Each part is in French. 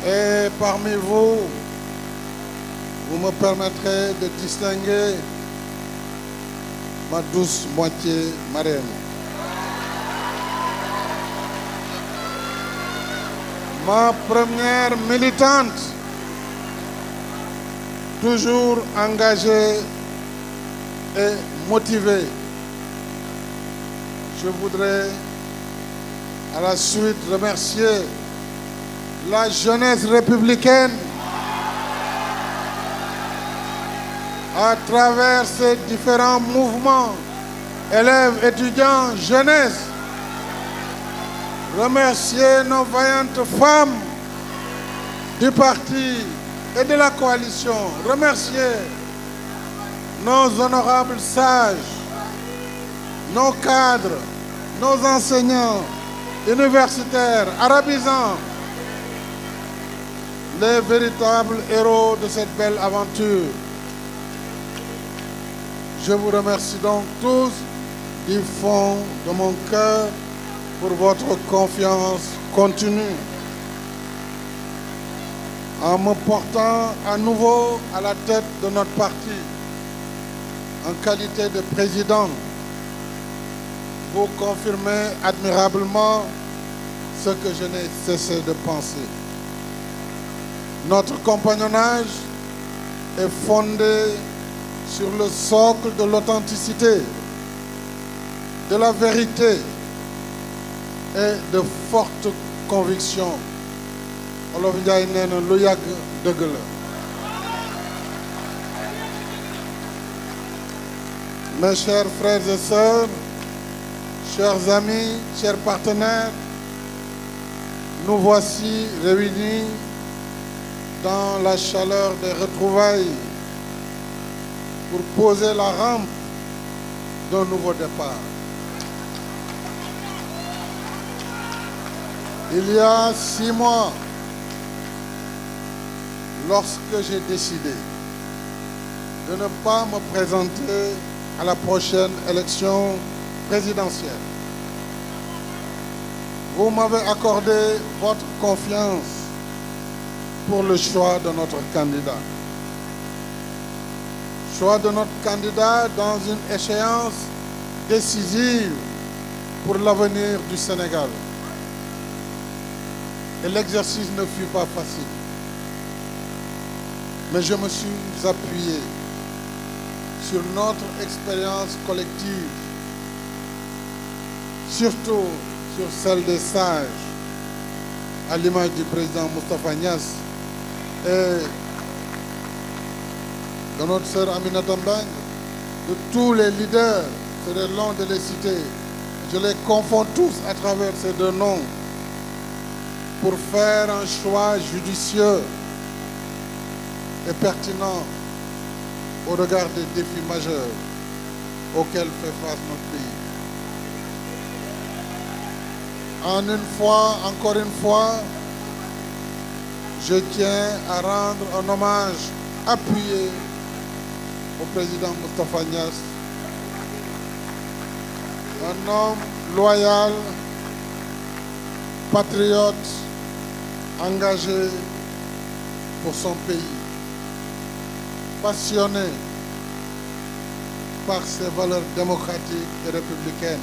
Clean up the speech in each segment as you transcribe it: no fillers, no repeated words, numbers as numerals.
Et parmi vous, vous me permettrez de distinguer ma douce moitié Marème. Ma première militante, toujours engagée et motivée. Je voudrais à la suite remercier la jeunesse républicaine à travers ces différents mouvements, élèves, étudiants, jeunesse. Remercier nos vaillantes femmes du parti et de la coalition. Remercier nos honorables sages, nos cadres, nos enseignants universitaires, arabisants, les véritables héros de cette belle aventure. Je vous remercie donc tous du fond de mon cœur pour votre confiance continue. En me portant à nouveau à la tête de notre parti, en qualité de président, vous confirmez admirablement ce que je n'ai cessé de penser. Notre compagnonnage est fondé sur le socle de l'authenticité, de la vérité et de fortes convictions. Olof Njaay nee na lu yàgg dëgg la. Mes chers frères et sœurs, chers amis, chers partenaires, nous voici réunis dans la chaleur des retrouvailles pour poser la rampe d'un nouveau départ. Il y a 6 mois, lorsque j'ai décidé de ne pas me présenter à la prochaine élection présidentielle, vous m'avez accordé votre confiance pour le choix de notre candidat. Choix de notre candidat dans une échéance décisive pour l'avenir du Sénégal. Et l'exercice ne fut pas facile. Mais je me suis appuyé sur notre expérience collective, surtout sur celle des sages, à l'image du président Moustapha Niasse et de notre sœur Aminata Mbengue, de tous les leaders, c'est long de les citer. Je les confonds tous à travers ces 2 noms pour faire un choix judicieux et pertinent au regard des défis majeurs auxquels fait face notre pays. Encore une fois, je tiens à rendre un hommage appuyé au président Moustapha Niasse, un homme loyal, patriote, engagé pour son pays, passionné par ses valeurs démocratiques et républicaines.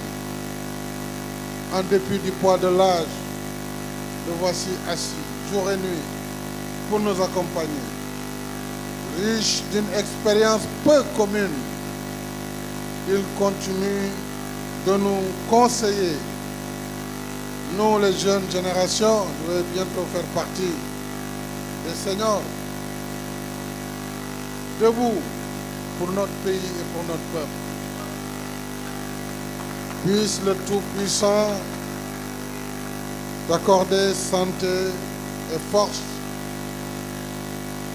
En dépit du poids de l'âge, le voici assis, jour et nuit, pour nous accompagner. Riche d'une expérience peu commune, il continue de nous conseiller. Nous, les jeunes générations, je vais bientôt faire partie des seniors, debout pour notre pays et pour notre peuple. Puisse le Tout-Puissant t'accorder santé et force,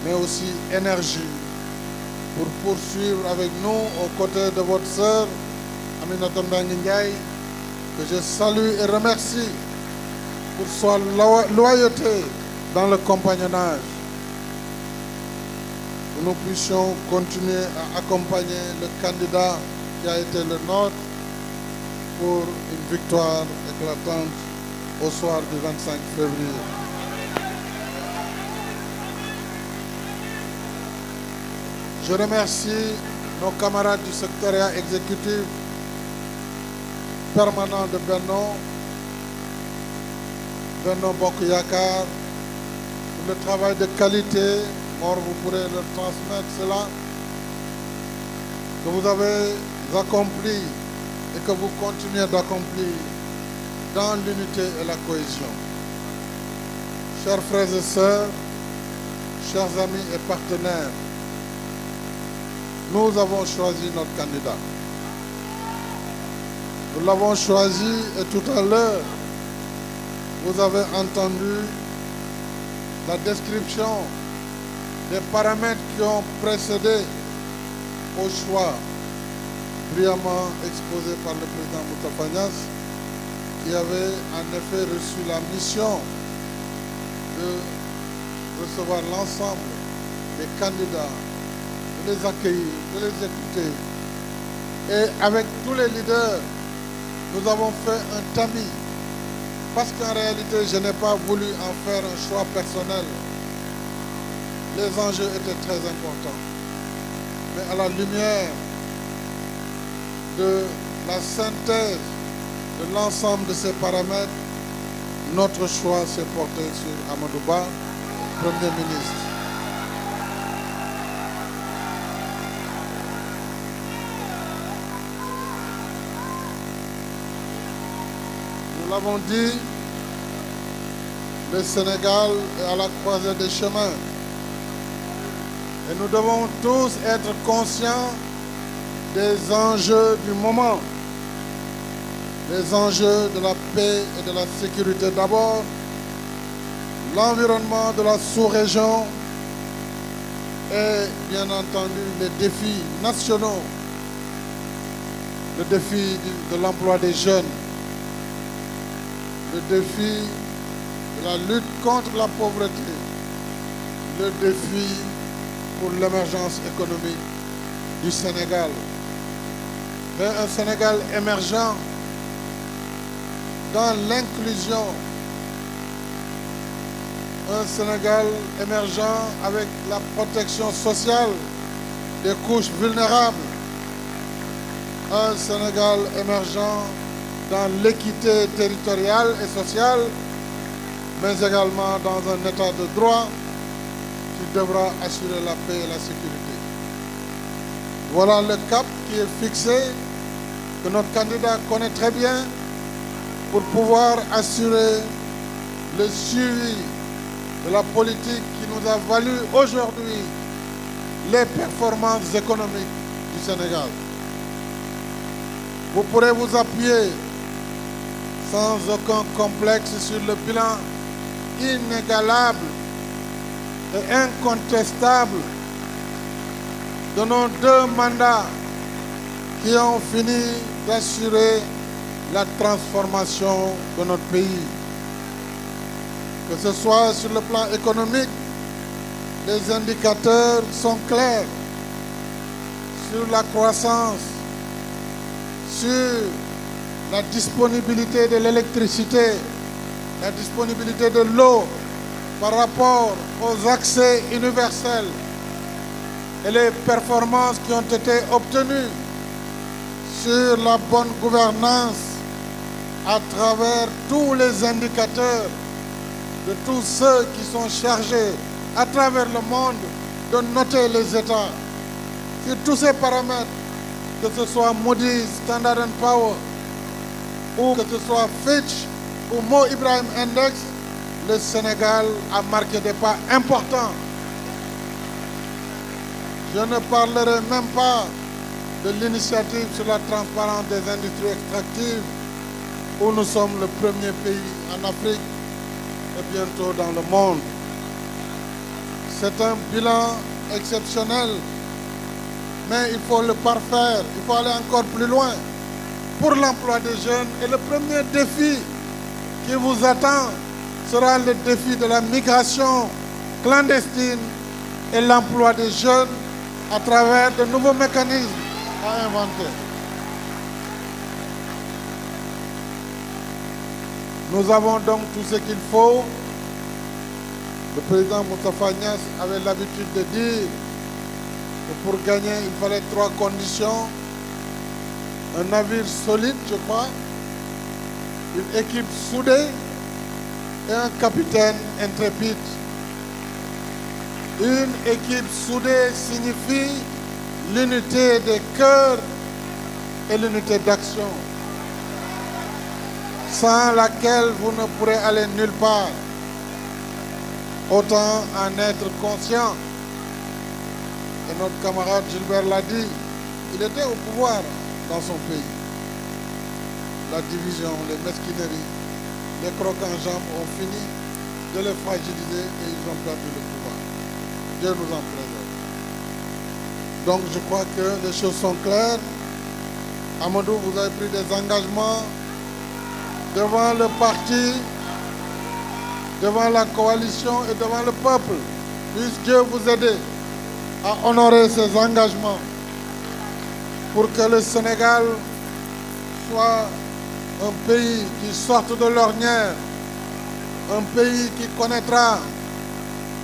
mais aussi énergie pour poursuivre avec nous aux côtés de votre sœur Aminata Mbengue Ndiaye, que je salue et remercie pour sa loyauté dans le compagnonnage. Que nous puissions continuer à accompagner le candidat qui a été le nôtre pour une victoire éclatante au soir du 25 février. Je remercie nos camarades du secrétariat exécutif permanent de Benno Bokk Yakaar, pour le travail de qualité. Mor, vous pourrez leur transmettre cela, que vous avez accompli et que vous continuez d'accomplir dans l'unité et la cohésion. Chers frères et sœurs, chers amis et partenaires, nous avons choisi notre candidat. Nous l'avons choisi et tout à l'heure, vous avez entendu la description des paramètres qui ont précédé au choix brillamment exposé par le président Moustapha Niasse, qui avait en effet reçu la mission de recevoir l'ensemble des candidats, de les accueillir, de les écouter. Et avec tous les leaders, nous avons fait un tamis, parce qu'en réalité, je n'ai pas voulu en faire un choix personnel. Les enjeux étaient très importants. Mais à la lumière de la synthèse de l'ensemble de ces paramètres, notre choix s'est porté sur Amadou Ba, Premier ministre. Nous l'avons dit, le Sénégal est à la croisée des chemins. Et nous devons tous être conscients des enjeux du moment. Les enjeux de la paix et de la sécurité d'abord, l'environnement de la sous-région et bien entendu les défis nationaux, le défi de l'emploi des jeunes, le défi de la lutte contre la pauvreté, le défi pour l'émergence économique du Sénégal. Mais un Sénégal émergent dans l'inclusion, un Sénégal émergent avec la protection sociale des couches vulnérables, un Sénégal émergent dans l'équité territoriale et sociale, mais également dans un état de droit qui devra assurer la paix et la sécurité. Voilà le cap qui est fixé, que notre candidat connaît très bien, pour pouvoir assurer le suivi de la politique qui nous a valu aujourd'hui les performances économiques du Sénégal. Vous pourrez vous appuyer sans aucun complexe sur le bilan inégalable et incontestable de nos 2 mandats qui ont fini d'assurer la transformation de notre pays. Que ce soit sur le plan économique, les indicateurs sont clairs sur la croissance, sur la disponibilité de l'électricité, la disponibilité de l'eau par rapport aux accès universels et les performances qui ont été obtenues sur la bonne gouvernance à travers tous les indicateurs de tous ceux qui sont chargés à travers le monde de noter les États. Sur tous ces paramètres, que ce soit Moody's, Standard & Poor's, ou que ce soit Fitch ou Mo Ibrahim Index, le Sénégal a marqué des pas importants. Je ne parlerai même pas de l'initiative sur la transparence des industries extractives, où nous sommes le premier pays en Afrique et bientôt dans le monde. C'est un bilan exceptionnel, mais il faut le parfaire, il faut aller encore plus loin pour l'emploi des jeunes. Et le premier défi qui vous attend sera le défi de la migration clandestine et l'emploi des jeunes à travers de nouveaux mécanismes à inventer. Nous avons donc tout ce qu'il faut. Le président Moustapha Niasse avait l'habitude de dire Et pour gagner, il fallait 3 conditions. Un navire solide, je crois, une équipe soudée et un capitaine intrépide. Une équipe soudée signifie l'unité des cœurs et l'unité d'action, sans laquelle vous ne pourrez aller nulle part. Autant en être conscient. Et notre camarade Gilbert l'a dit, il était au pouvoir dans son pays. La division, les mesquineries, les crocs en jambes ont fini de les fragiliser et ils ont perdu le pouvoir. Dieu nous en préserve. Donc je crois que les choses sont claires. Amadou, vous avez pris des engagements devant le parti, devant la coalition et devant le peuple. Puisse Dieu vous aider à honorer ces engagements pour que le Sénégal soit un pays qui sorte de l'ornière, un pays qui connaîtra,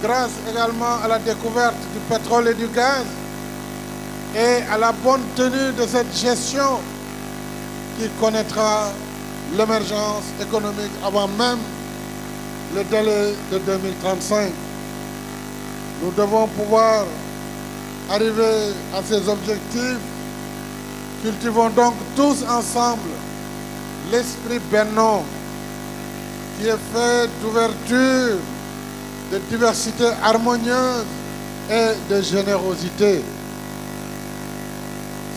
grâce également à la découverte du pétrole et du gaz, et à la bonne tenue de cette gestion, qui connaîtra l'émergence économique avant même le délai de 2035. Nous devons pouvoir arriver à ces objectifs. Cultivons donc tous ensemble l'esprit benno qui est fait d'ouverture, de diversité harmonieuse et de générosité.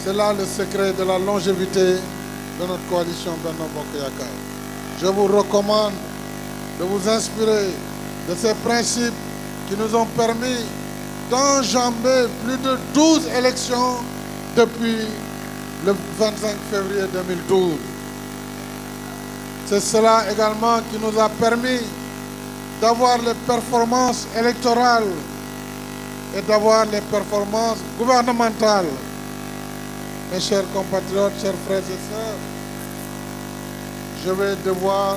C'est là le secret de la longévité de notre coalition Benno Bokk Yakaar. Je vous recommande de vous inspirer de ces principes qui nous ont permis d'enjamber plus de 12 élections depuis le 25 février 2012. C'est cela également qui nous a permis d'avoir les performances électorales et d'avoir les performances gouvernementales. Mes chers compatriotes, chers frères et sœurs, je vais devoir